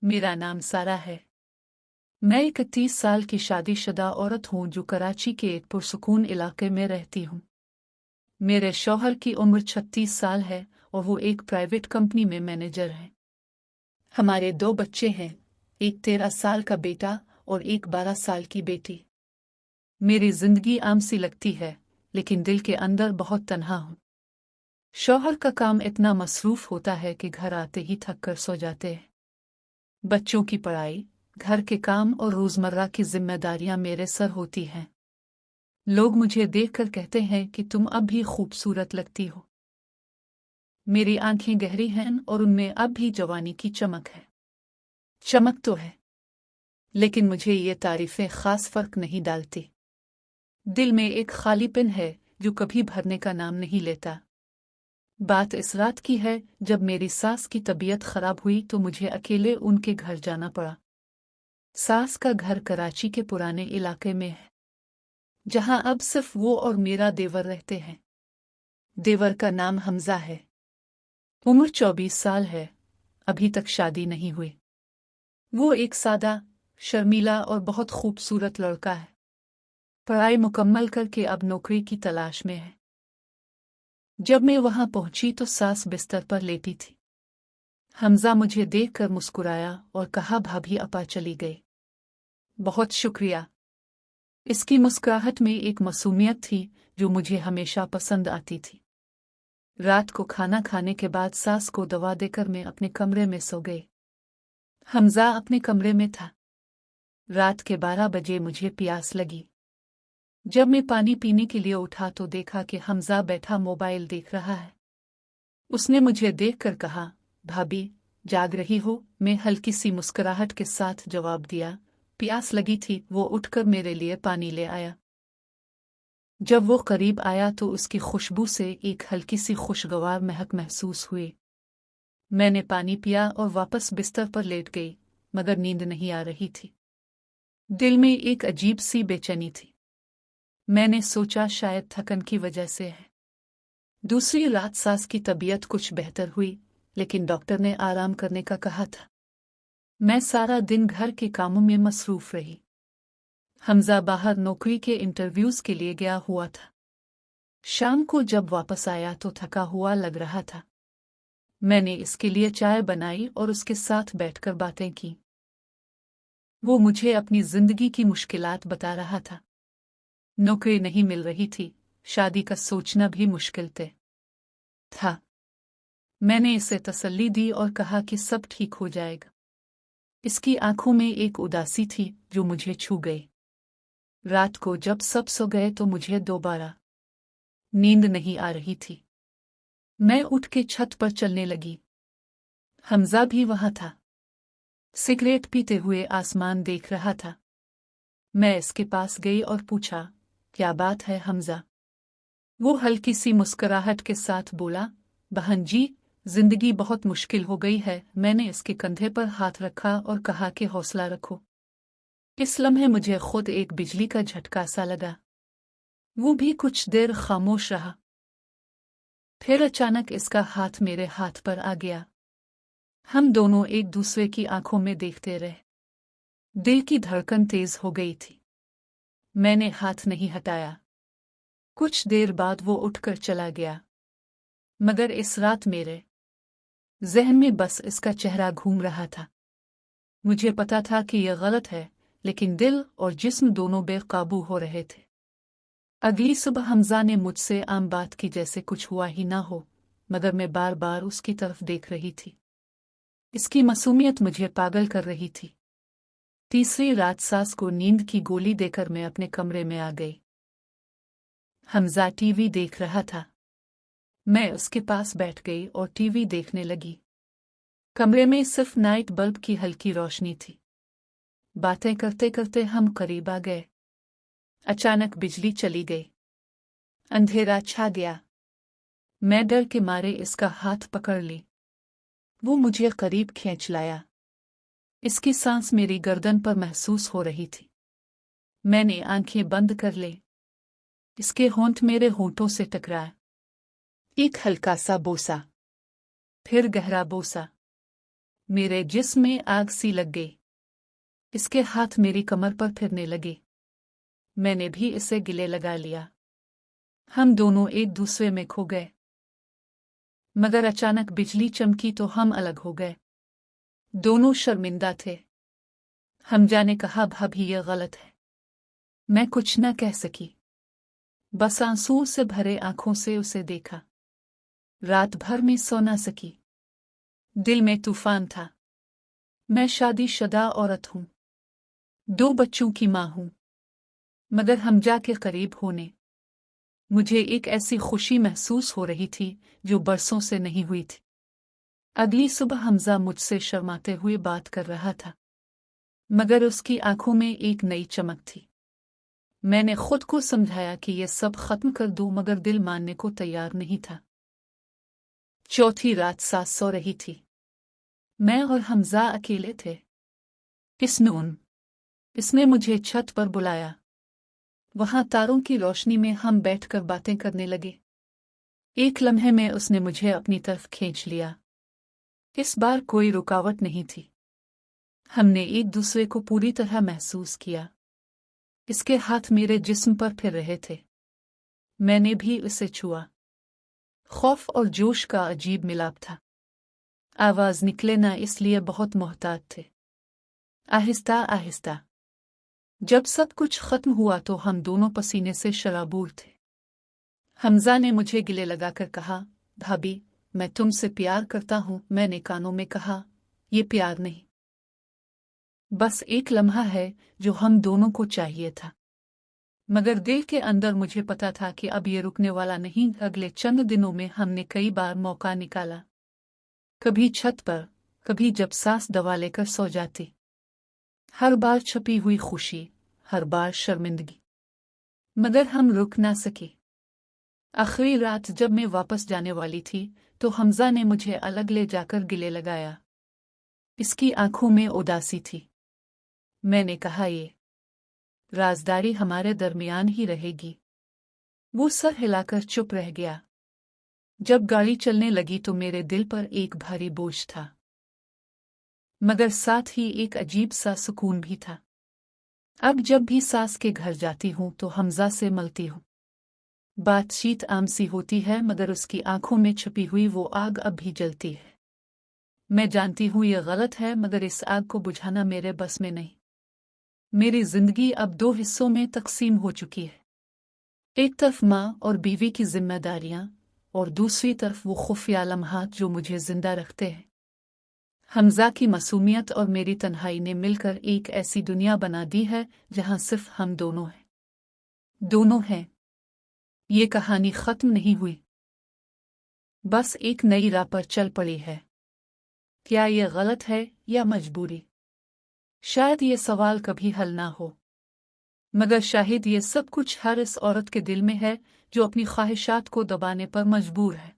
मेरा नाम सारा है। मैं 31 साल की शादीशुदा औरत हूँ जो कराची के एक पुरसुकून इलाके में रहती हूँ। मेरे शौहर की उम्र 36 साल है और वो एक प्राइवेट कंपनी में मैनेजर हैं। हमारे 2 बच्चे हैं, एक 13 साल का बेटा और एक 12 साल की बेटी। मेरी जिंदगी आम सी लगती है, लेकिन दिल के अंदर बहुत तन्हा हूँ। शौहर का काम इतना मसरूफ होता है कि घर आते ही थक कर सो जाते हैं। बच्चों की पढ़ाई, घर के काम और रोजमर्रा की जिम्मेदारियां मेरे सर होती हैं। लोग मुझे देखकर कहते हैं कि तुम अब भी खूबसूरत लगती हो। मेरी आंखें गहरी हैं और उनमें अब भी जवानी की चमक है। चमक तो है, लेकिन मुझे ये तारीफें खास फर्क नहीं डालती। दिल में एक खालीपन है जो कभी भरने का नाम नहीं लेता। बात इस रात की है जब मेरी सास की तबीयत खराब हुई तो मुझे अकेले उनके घर जाना पड़ा। सास का घर कराची के पुराने इलाके में है, जहां अब सिर्फ वो और मेरा देवर रहते हैं। देवर का नाम हमजा है। उम्र 24 साल है, अभी तक शादी नहीं हुई। वो एक सादा, शर्मीला और बहुत खूबसूरत लड़का है। पढ़ाई मुकम्मल करके अब नौकरी की तलाश में है। जब मैं वहां पहुंची तो सास बिस्तर पर लेटी थी। हमजा मुझे देखकर मुस्कुराया और कहा, भाभी अपा चली गई। बहुत शुक्रिया। इसकी मुस्कुराहट में एक मासूमियत थी जो मुझे हमेशा पसंद आती थी। रात को खाना खाने के बाद सास को दवा देकर मैं अपने कमरे में सो गई। हमजा अपने कमरे में था। रात के 12 बजे मुझे प्यास लगी। जब मैं पानी पीने के लिए उठा तो देखा कि हमजा बैठा मोबाइल देख रहा है। उसने मुझे देखकर कहा, भाभी जाग रही हो? मैं हल्की सी मुस्कुराहट के साथ जवाब दिया, प्यास लगी थी। वो उठकर मेरे लिए पानी ले आया। जब वो करीब आया तो उसकी खुशबू से एक हल्की सी खुशगवार महक महसूस हुई। मैंने पानी पिया और वापस बिस्तर पर लेट गई, मगर नींद नहीं आ रही थी। दिल में एक अजीब सी बेचैनी थी। मैंने सोचा शायद थकन की वजह से है। दूसरी रात सास की तबीयत कुछ बेहतर हुई, लेकिन डॉक्टर ने आराम करने का कहा था। मैं सारा दिन घर के कामों में मसरूफ रही। हमजा बाहर नौकरी के इंटरव्यूज के लिए गया हुआ था। शाम को जब वापस आया तो थका हुआ लग रहा था। मैंने इसके लिए चाय बनाई और उसके साथ बैठकर बातें की। वो मुझे अपनी जिंदगी की मुश्किलात बता रहा था। नौकरी नहीं मिल रही थी, शादी का सोचना भी मुश्किल था। मैंने इसे तसल्ली दी और कहा कि सब ठीक हो जाएगा। इसकी आंखों में एक उदासी थी जो मुझे छू गई। रात को जब सब सो गए तो मुझे दोबारा नींद नहीं आ रही थी। मैं उठ के छत पर चलने लगी। हमजा भी वहां था, सिगरेट पीते हुए आसमान देख रहा था। मैं इसके पास गई और पूछा, क्या बात है हमजा? वो हल्की सी मुस्कुराहट के साथ बोला, बहन जी, जिंदगी बहुत मुश्किल हो गई है। मैंने इसके कंधे पर हाथ रखा और कहा कि हौसला रखो। इस लम्हे मुझे खुद एक बिजली का झटका सा लगा। वो भी कुछ देर खामोश रहा। फिर अचानक इसका हाथ मेरे हाथ पर आ गया। हम दोनों एक दूसरे की आंखों में देखते रहे। दिल की धड़कन तेज हो गई थी। मैंने हाथ नहीं हटाया। कुछ देर बाद वो उठकर चला गया, मगर इस रात मेरे ज़हन में बस इसका चेहरा घूम रहा था। मुझे पता था कि यह गलत है, लेकिन दिल और जिस्म दोनों बेकाबू हो रहे थे। अगली सुबह हमजा ने मुझसे आम बात की जैसे कुछ हुआ ही ना हो, मगर मैं बार बार उसकी तरफ देख रही थी। इसकी मासूमियत मुझे पागल कर रही थी। तीसरी रात सास को नींद की गोली देकर मैं अपने कमरे में आ गई। हमजा टीवी देख रहा था। मैं उसके पास बैठ गई और टीवी देखने लगी। कमरे में सिर्फ नाइट बल्ब की हल्की रोशनी थी। बातें करते करते हम करीब आ गए। अचानक बिजली चली गई। अंधेरा छा गया। मैं डर के मारे इसका हाथ पकड़ ली। वो मुझे करीब खींच लाया। इसकी सांस मेरी गर्दन पर महसूस हो रही थी। मैंने आंखें बंद कर ली। इसके होंठ मेरे होंठों से टकराए। एक हल्का सा बोसा, फिर गहरा बोसा। मेरे जिस्म में आग सी लग गई। इसके हाथ मेरी कमर पर फिरने लगे। मैंने भी इसे गले लगा लिया। हम दोनों एक दूसरे में खो गए। मगर अचानक बिजली चमकी तो हम अलग हो गए। दोनों शर्मिंदा थे। हमजा ने कहा, भाभी ये गलत है। मैं कुछ न कह सकी, बस आंसू से भरे आंखों से उसे देखा। रात भर में सो न सकी। दिल में तूफान था। मैं शादीशुदा औरत हूं, 2 बच्चों की मां हूं, मगर हमजा के करीब होने मुझे एक ऐसी खुशी महसूस हो रही थी जो बरसों से नहीं हुई थी। अगली सुबह हमजा मुझसे शर्माते हुए बात कर रहा था, मगर उसकी आंखों में एक नई चमक थी। मैंने खुद को समझाया कि यह सब खत्म कर दूं, मगर दिल मानने को तैयार नहीं था। चौथी रात सास सो रही थी। मैं और हमजा अकेले थे। इसने मुझे छत पर बुलाया। वहां तारों की रोशनी में हम बैठकर बातें करने लगे। एक लम्हे में उसने मुझे अपनी तरफ खींच लिया। इस बार कोई रुकावट नहीं थी। हमने एक दूसरे को पूरी तरह महसूस किया। इसके हाथ मेरे जिस्म पर फिर रहे थे। मैंने भी उसे छुआ। खौफ और जोश का अजीब मिलाप था। आवाज निकले ना, इसलिए बहुत मोहतात थे। आहिस्ता आहिस्ता जब सब कुछ खत्म हुआ तो हम दोनों पसीने से शराबूर थे। हमजा ने मुझे गले लगाकर कहा, भाभी मैं तुमसे प्यार करता हूं। मैंने कानों में कहा, ये प्यार नहीं, बस एक लम्हा है जो हम दोनों को चाहिए था। मगर दिल के अंदर मुझे पता था कि अब ये रुकने वाला नहीं। अगले चंद दिनों में हमने कई बार मौका निकाला, कभी छत पर, कभी जब सास दवा लेकर सो जाती। हर बार छुपी हुई खुशी, हर बार शर्मिंदगी, मगर हम रुक ना सके। आखिरी रात जब मैं वापस जाने वाली थी तो हमजा ने मुझे अलग ले जाकर गले लगाया। इसकी आंखों में उदासी थी। मैंने कहा, ये राजदारी हमारे दरमियान ही रहेगी। वो सर हिलाकर चुप रह गया। जब गाड़ी चलने लगी तो मेरे दिल पर एक भारी बोझ था, मगर साथ ही एक अजीब सा सुकून भी था। अब जब भी सास के घर जाती हूं तो हमजा से मिलती हूं। बातचीत आम सी होती है, मगर उसकी आंखों में छुपी हुई वो आग अब भी जलती है। मैं जानती हूं यह गलत है, मगर इस आग को बुझाना मेरे बस में नहीं। मेरी जिंदगी अब 2 हिस्सों में तकसीम हो चुकी है। एक तरफ माँ और बीवी की जिम्मेदारियां, और दूसरी तरफ वो खुफिया लम्हात जो मुझे जिंदा रखते हैं। हमजा की मासूमियत और मेरी तन्हाई ने मिलकर एक ऐसी दुनिया बना दी है जहां सिर्फ हम दोनों हैं। ये कहानी खत्म नहीं हुई, बस एक नई राह पर चल पड़ी है। क्या ये गलत है या मजबूरी? शायद ये सवाल कभी हल ना हो, मगर शायद ये सब कुछ हर इस औरत के दिल में है जो अपनी ख्वाहिशात को दबाने पर मजबूर है।